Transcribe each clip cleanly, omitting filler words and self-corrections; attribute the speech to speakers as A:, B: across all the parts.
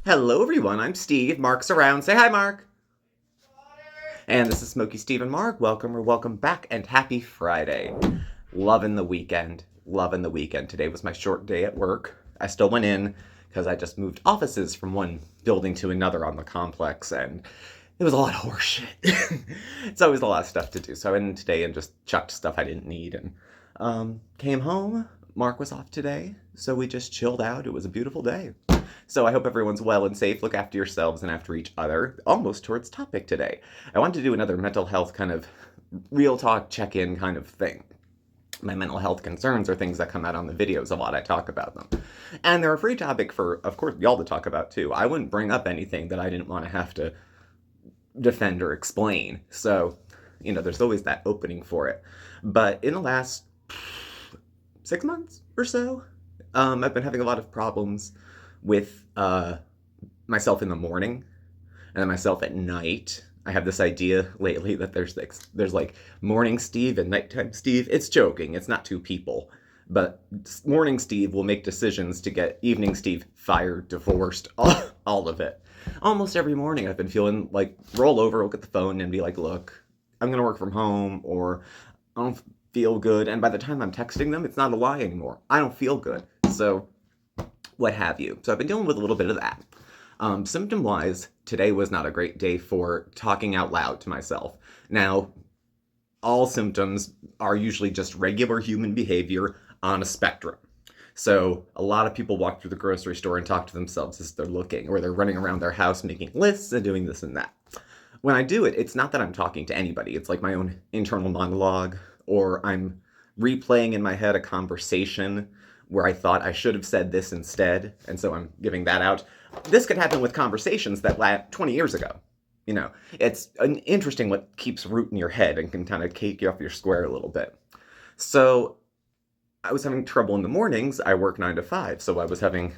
A: Hello everyone, I'm Steve. Mark's around. Say hi, Mark. And this is SmokeySteveAndMarc. Welcome back, and happy Friday. Loving the weekend. Loving the weekend. Today was my short day at work. I still went in because I just moved offices from one building to another on the complex, and it was a lot of horse shit. It's always a lot of stuff to do. So I went in today and just chucked stuff I didn't need, and came home. Mark was off today, so we just chilled out. It was a beautiful day. So I hope everyone's well and safe. Look after yourselves and after each other. Almost towards topic today. I wanted to do another mental health kind of real talk check-in kind of thing. My mental health concerns are things that come out on the videos a lot. I talk about them. And they're a free topic for, of course, y'all to talk about too. I wouldn't bring up anything that I didn't want to have to defend or explain. So, there's always that opening for it. But in the last 6 months or so, I've been having a lot of problems with myself in the morning and then myself at night. I have this idea lately that there's like morning Steve and nighttime Steve. It's joking. It's not two people. But morning Steve will make decisions to get evening Steve fired, divorced, all of it. Almost every morning I've been feeling like roll over, look at the phone and be like, look, I'm going to work from home, or I don't feel good. And by the time I'm texting them, it's not a lie anymore. I don't feel good. So what have you. So I've been dealing with a little bit of that. Symptom-wise, today was not a great day for talking out loud to myself. Now, all symptoms are usually just regular human behavior on a spectrum. So a lot of people walk through the grocery store and talk to themselves as they're looking, or they're running around their house making lists and doing this and that. When I do it, it's not that I'm talking to anybody. It's like my own internal monologue, or I'm replaying in my head a conversation where I thought I should have said this instead, and so I'm giving that out. This could happen with conversations that last 20 years ago. It's interesting what keeps root in your head and can kind of take you off your square a little bit. So I was having trouble in the mornings. I work 9 to 5, so I was having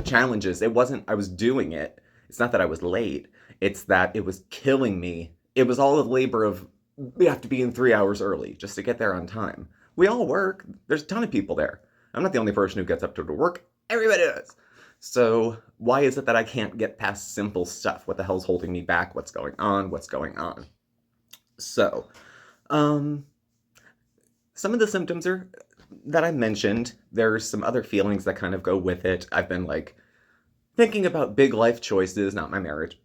A: challenges. It wasn't I was doing it. It's not that I was late. It's that it was killing me. It was all the labor of, we have to be in 3 hours early just to get there on time. We all work. There's a ton of people there. I'm not the only person who gets up to work. Everybody does. So why is it that I can't get past simple stuff? What the hell's holding me back? What's going on? So, some of the symptoms are that I mentioned. There's some other feelings that kind of go with it. I've been thinking about big life choices, not my marriage.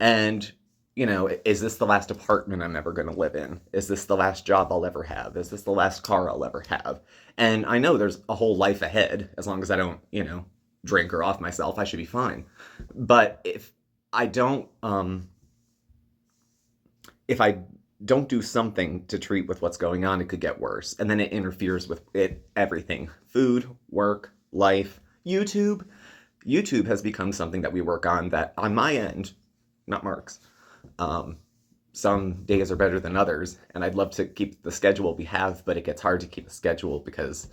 A: And is this the last apartment I'm ever going to live in? Is this the last job I'll ever have? Is this the last car I'll ever have? And I know there's a whole life ahead. As long as I don't, drink or off myself, I should be fine. But if I don't do something to treat with what's going on, it could get worse. And then it interferes with everything. Food, work, life, YouTube. YouTube has become something that we work on that, on my end, not Mark's, some days are better than others, and I'd love to keep the schedule we have, but it gets hard to keep a schedule because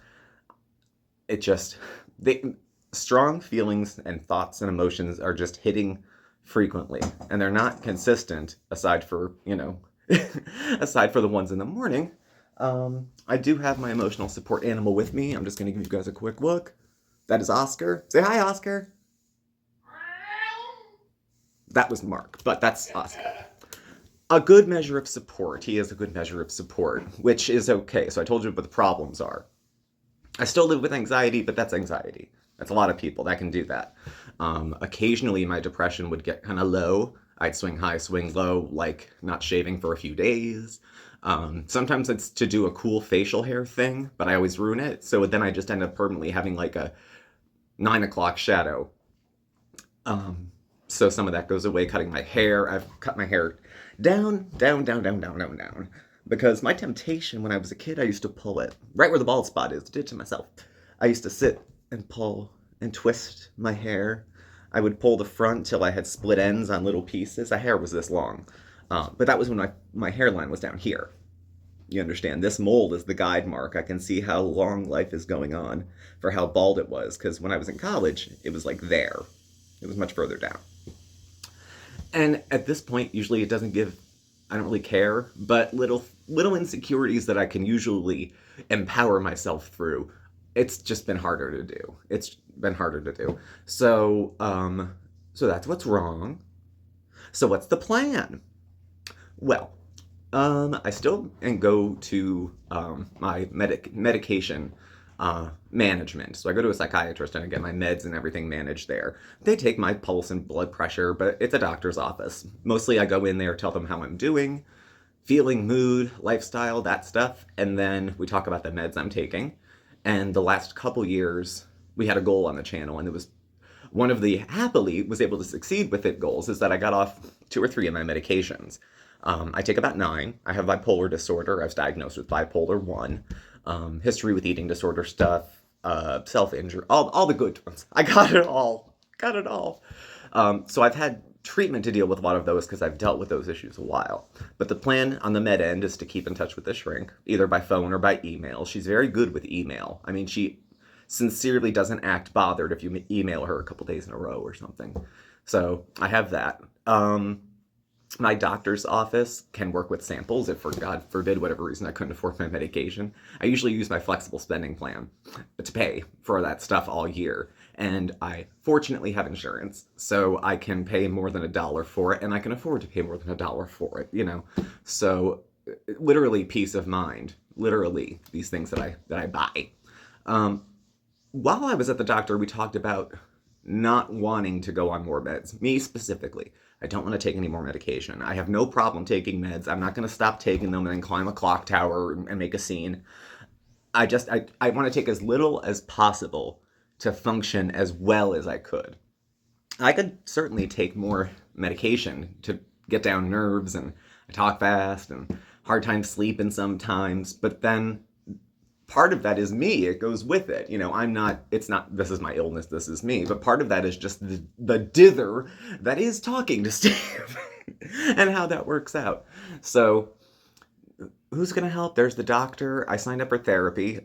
A: strong feelings and thoughts and emotions are just hitting frequently, and they're not consistent aside for aside for the ones in the morning. I do have my emotional support animal with me. I'm just going to give you guys a quick look. That is Oscar. Say hi, Oscar. That was Mark, but that's Oscar. A good measure of support. He is a good measure of support, which is okay. So I told you what the problems are. I still live with anxiety, but that's anxiety. That's a lot of people that can do that. Occasionally my depression would get kind of low. I'd swing high, swing low, like not shaving for a few days. Sometimes it's to do a cool facial hair thing, but I always ruin it. So then I just end up permanently having like a 9 o'clock shadow. So some of that goes away, cutting my hair. I've cut my hair down. Because my temptation when I was a kid, I used to pull it. Right where the bald spot is, did it to myself. I used to sit and pull and twist my hair. I would pull the front till I had split ends on little pieces. My hair was this long. But that was when my hairline was down here. You understand? This mold is the guide mark. I can see how long life is going on for how bald it was. Because when I was in college, it was like there. It was much further down. And at this point, usually it doesn't give, I don't really care, but little insecurities that I can usually empower myself through, it's just been harder to do. So, So that's what's wrong. So what's the plan? Well, I still and go to my medication management. So I go to a psychiatrist and I get my meds and everything managed there. They take my pulse and blood pressure, but it's a doctor's office. Mostly I go in there, tell them how I'm doing, feeling, mood, lifestyle, that stuff, and then we talk about the meds I'm taking. And the last couple years, we had a goal on the channel, and it was one of the happily was able to succeed with it goals is that I got off 2 or 3 of my medications. I take about 9. I have bipolar disorder. I was diagnosed with bipolar 1. History with eating disorder stuff, self-injury, all the good ones. I got it all. Got it all. So I've had treatment to deal with a lot of those because I've dealt with those issues a while. But the plan on the med end is to keep in touch with the shrink, either by phone or by email. She's very good with email. I mean, she sincerely doesn't act bothered if you email her a couple days in a row or something. So I have that. My doctor's office can work with samples if, for God forbid, whatever reason I couldn't afford my medication. I usually use my flexible spending plan to pay for that stuff all year. And I fortunately have insurance, so I can pay more than $1 for it, and I can afford to pay more than $1 for it, you know? So literally peace of mind, literally these things that I buy. While I was at the doctor, we talked about not wanting to go on more meds. Me specifically. I don't want to take any more medication. I have no problem taking meds. I'm not going to stop taking them and then climb a clock tower and make a scene. I want to take as little as possible to function as well as I could. I could certainly take more medication to get down nerves, and I talk fast and hard time sleeping sometimes, but then part of that is me. It goes with it. You know, it's not, this is my illness, this is me. But part of that is just the dither that is talking to Steve and how that works out. So who's going to help? There's the doctor. I signed up for therapy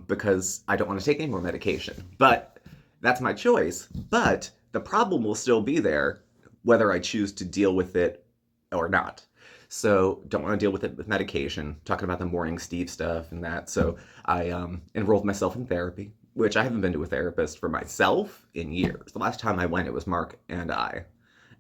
A: because I don't want to take any more medication. But that's my choice. But the problem will still be there whether I choose to deal with it or not. So don't want to deal with it with medication, talking about the morning Steve stuff and that. So I enrolled myself in therapy, which I haven't been to a therapist for myself in years. The last time I went, it was Mark and I.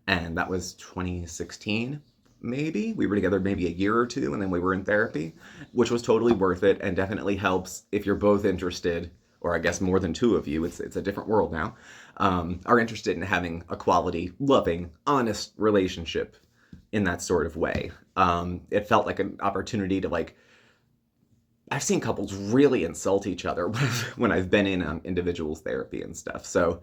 A: And that was 2016, maybe. We were together maybe a year or two, and then we were in therapy, which was totally worth it and definitely helps if you're both interested, or I guess more than 2 of you, it's a different world now, are interested in having a quality, loving, honest relationship in that sort of way. It felt like an opportunity to I've seen couples really insult each other when I've been in individuals therapy and stuff. So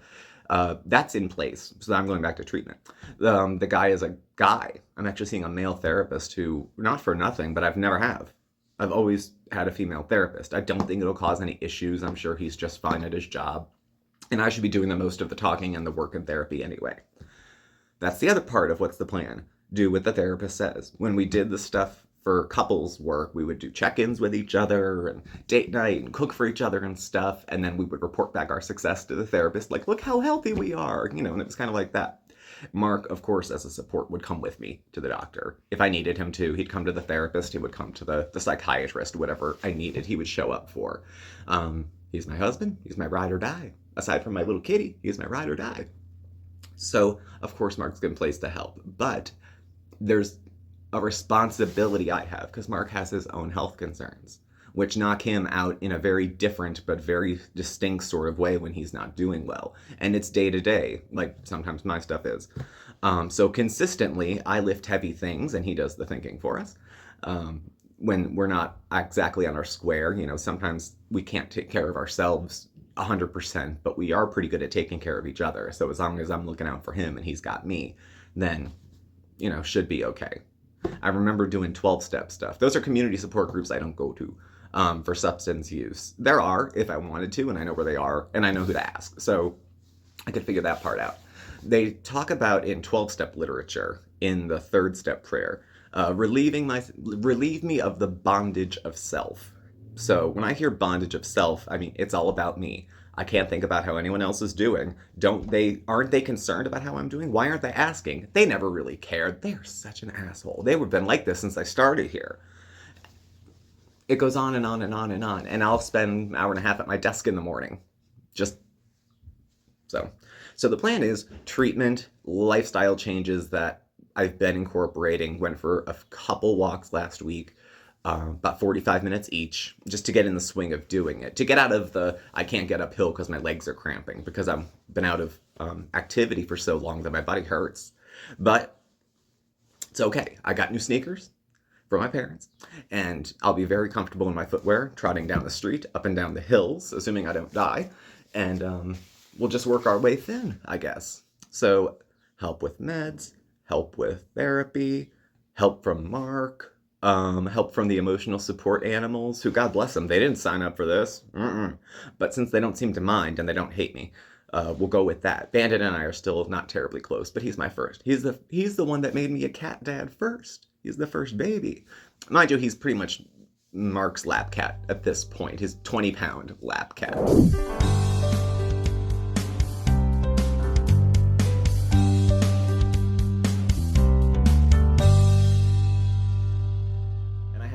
A: that's in place. So I'm going back to treatment. The guy is a guy. I'm actually seeing a male therapist who, not for nothing, but I've always had a female therapist. I don't think it'll cause any issues. I'm sure he's just fine at his job. And I should be doing the most of the talking and the work in therapy anyway. That's the other part of what's the plan. Do what the therapist says. When we did the stuff for couples work, we would do check-ins with each other and date night and cook for each other and stuff. And then we would report back our success to the therapist, like, look how healthy we are, you know, and it was kind of like that. Mark, of course, as a support, would come with me to the doctor. If I needed him to, he'd come to the therapist, he would come to the psychiatrist, whatever I needed, he would show up for. He's my husband, he's my ride or die. Aside from my little kitty, he's my ride or die. So, of course, Mark's in place to help. But there's a responsibility I have because Mark has his own health concerns, which knock him out in a very different but very distinct sort of way when he's not doing well. And it's day to day, like sometimes my stuff is. So consistently, I lift heavy things and he does the thinking for us. When we're not exactly on our square, you know, sometimes we can't take care of ourselves 100%, but we are pretty good at taking care of each other. So as long as I'm looking out for him and he's got me, then, you know, should be okay. I remember doing 12-step stuff. Those are community support groups I don't go to for substance use. There are, if I wanted to, and I know where they are, and I know who to ask. So I could figure that part out. They talk about in 12-step literature, in the 3rd step prayer, relieve me of the bondage of self. So when I hear bondage of self, I mean, it's all about me. I can't think about how anyone else is doing. Aren't they concerned about how I'm doing? Why aren't they asking? They never really cared. They're such an asshole. They've been like this since I started here. It goes on and on and on and on. And I'll spend an hour and a half at my desk in the morning. Just so. So the plan is treatment, lifestyle changes that I've been incorporating. Went for a couple walks last week, about 45 minutes each, just to get in the swing of doing it. To get out of the, I can't get uphill because my legs are cramping, because I've been out of activity for so long that my body hurts. But it's okay. I got new sneakers from my parents, and I'll be very comfortable in my footwear, trotting down the street, up and down the hills, assuming I don't die. And we'll just work our way thin, I guess. So help with meds, help with therapy, help from Mark, help from the emotional support animals, who, God bless them, they didn't sign up for this. But since they don't seem to mind and they don't hate me, we'll go with that. Bandit and I are still not terribly close, but he's my first. He's the one that made me a cat dad first. He's the first baby. Mind you, he's pretty much Mark's lap cat at this point, his 20-pound lap cat.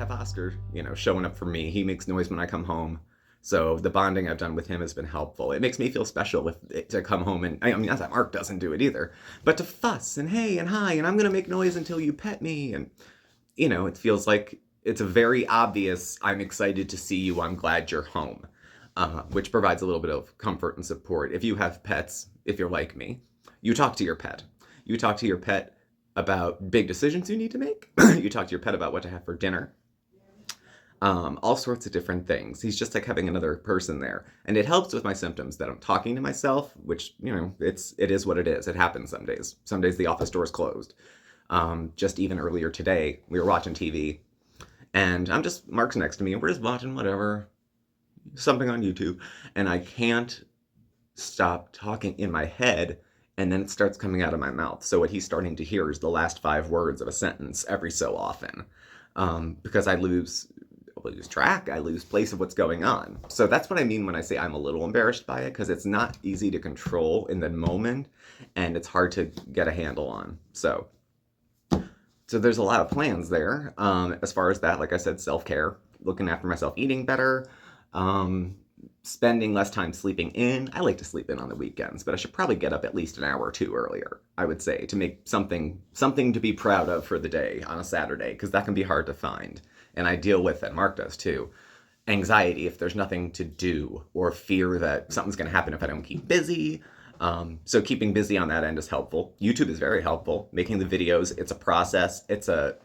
A: Oscar, showing up for me. He makes noise when I come home. So the bonding I've done with him has been helpful. It makes me feel special to come home and, not that Mark doesn't do it either, but to fuss and hey and hi and I'm going to make noise until you pet me. And, it feels like it's a very obvious, I'm excited to see you, I'm glad you're home, which provides a little bit of comfort and support. If you have pets, if you're like me, you talk to your pet. You talk to your pet about big decisions you need to make. You talk to your pet about what to have for dinner. All sorts of different things. He's just like having another person there. And it helps with my symptoms that I'm talking to myself, which, it is what it is. It happens some days. Some days the office door is closed. Just even earlier today, we were watching TV, and Mark's next to me, and we're just watching whatever, something on YouTube, and I can't stop talking in my head, and then it starts coming out of my mouth. So what he's starting to hear is the last 5 words of a sentence every so often, because I lose track, I lose place of what's going on. So that's what I mean when I say I'm a little embarrassed by it, because it's not easy to control in the moment, and it's hard to get a handle on. So there's a lot of plans there. As far as that, like I said, self-care, looking after myself, eating better, spending less time sleeping in. I like to sleep in on the weekends, but I should probably get up at least an hour or two earlier, I would say, to make something to be proud of for the day on a Saturday, because that can be hard to find. And I deal with it. Mark does too. Anxiety if there's nothing to do, or fear that something's going to happen if I don't keep busy. So keeping busy on that end is helpful. YouTube is very helpful. Making the videos, it's a process. It's a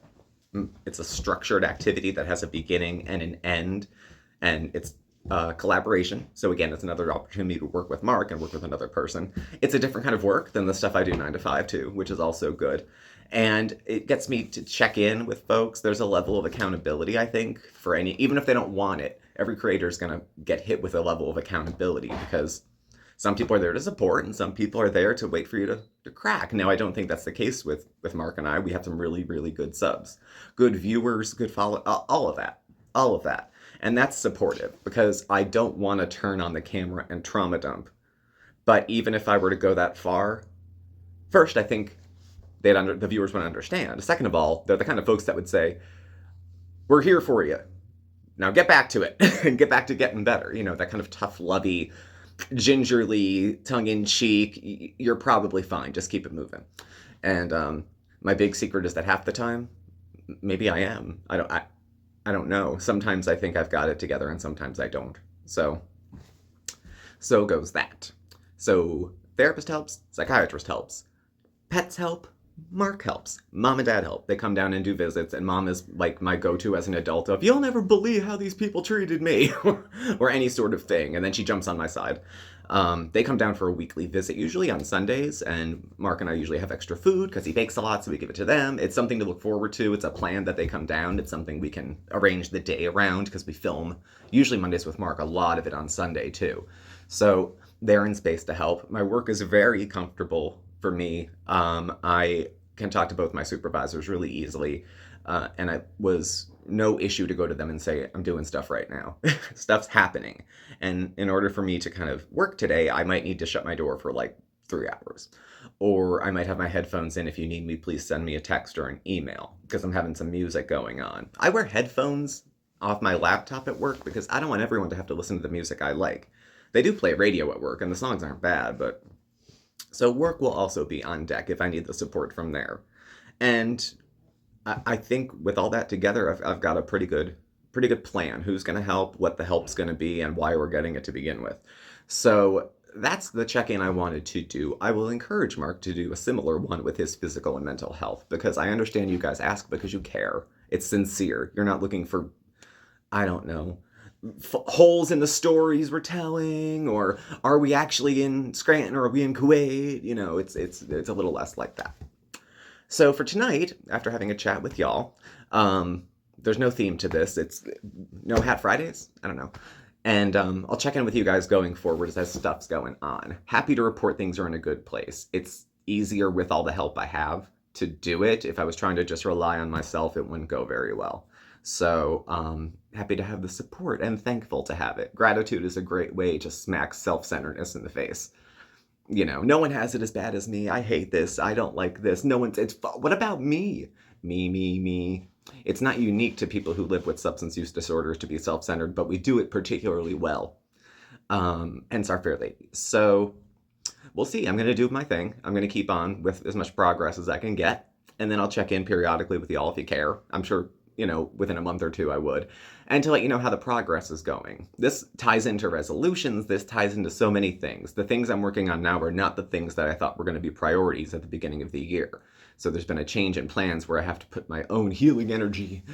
A: structured activity that has a beginning and an end, and it's collaboration. So again, it's another opportunity to work with Mark and work with another person. It's a different kind of work than the stuff I do 9 to 5 too, which is also good. And it gets me to check in with folks. There's a level of accountability, I think, for even if they don't want it, every creator is going to get hit with a level of accountability, because some people are there to support and some people are there to wait for you to crack. Now, I don't think that's the case with Mark and I. We have some really, really good subs, good viewers, good follow, all of that. And that's supportive, because I don't want to turn on the camera and trauma dump. But even if I were to go that far, first, I think the viewers would understand. Second of all, they're the kind of folks that would say, we're here for you. Now get back to it and get back to getting better. That kind of tough, lovey, gingerly, tongue-in-cheek, you're probably fine. Just keep it moving. And my big secret is that half the time, maybe I am. I don't know. Sometimes I think I've got it together and sometimes I don't. So goes that. So therapist helps, psychiatrist helps, pets help, Mark helps, mom and dad help. They come down and do visits, and mom is like my go-to as an adult of, you'll never believe how these people treated me, or any sort of thing. And then she jumps on my side. They come down for a weekly visit, usually on Sundays, and Mark and I usually have extra food because he bakes a lot, so we give it to them. It's something to look forward to. It's a plan that they come down. It's something we can arrange the day around, because we film usually Mondays with Mark, a lot of it on Sunday too. So they're in space to help. My work is very comfortable for me. I can talk to both my supervisors really easily, and it was no issue to go to them and say, I'm doing stuff right now. Stuff's happening. And in order for me to kind of work today, I might need to shut my door for like 3 hours. Or I might have my headphones in. If you need me, please send me a text or an email, because I'm having some music going on. I wear headphones off my laptop at work because I don't want everyone to have to listen to the music I like. They do play radio at work, and the songs aren't bad, but So work will also be on deck if I need the support from there. And I think with all that together, I've got a pretty good plan. Who's going to help, what the help's going to be, and why we're getting it to begin with. So that's the check-in I wanted to do. I will encourage Mark to do a similar one with his physical and mental health, because I understand you guys ask because you care. It's sincere. You're not looking for, I don't know, holes in the stories we're telling, or are we actually in Scranton or are we in Kuwait? You know, it's a little less like that. So for tonight, after having a chat with y'all, there's no theme to this. It's no Hat Fridays. I don't know. And I'll check in with you guys going forward as stuff's going on. Happy to report things are in a good place. It's easier with all the help I have to do it. If I was trying to just rely on myself, it wouldn't go very well. So happy to have the support and thankful to have it. Gratitude is a great way to smack self-centeredness in the face. You know, no one has it as bad as me. I hate this. I don't like this. No one's, what about me? Me. It's not unique to people who live with substance use disorders to be self-centered, but we do it particularly well. Hence our Fair Lady. So we'll see. I'm going to do my thing. I'm going to keep on with as much progress as I can get. And then I'll check in periodically with y'all if you care. I'm sure, you know, within a month or two I would. And to let you know how the progress is going. This ties into resolutions. This ties into so many things. The things I'm working on now are not the things that I thought were going to be priorities at the beginning of the year. So there's been a change in plans where I have to put my own healing energy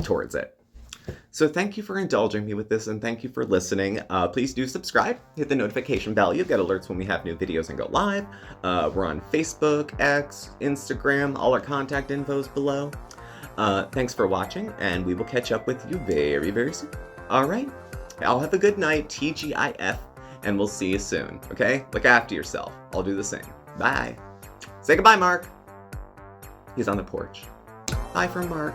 A: towards it. So thank you for indulging me with this, and thank you for listening. Please do subscribe, hit the notification bell. You'll get alerts when we have new videos and go live. We're on Facebook, X, Instagram. All our contact info's below. Thanks for watching, and we will catch up with you very, very soon. All right. I'll have a good night, TGIF, and we'll see you soon, okay? Look after yourself. I'll do the same. Bye. Say goodbye, Mark. He's on the porch. Bye from Mark.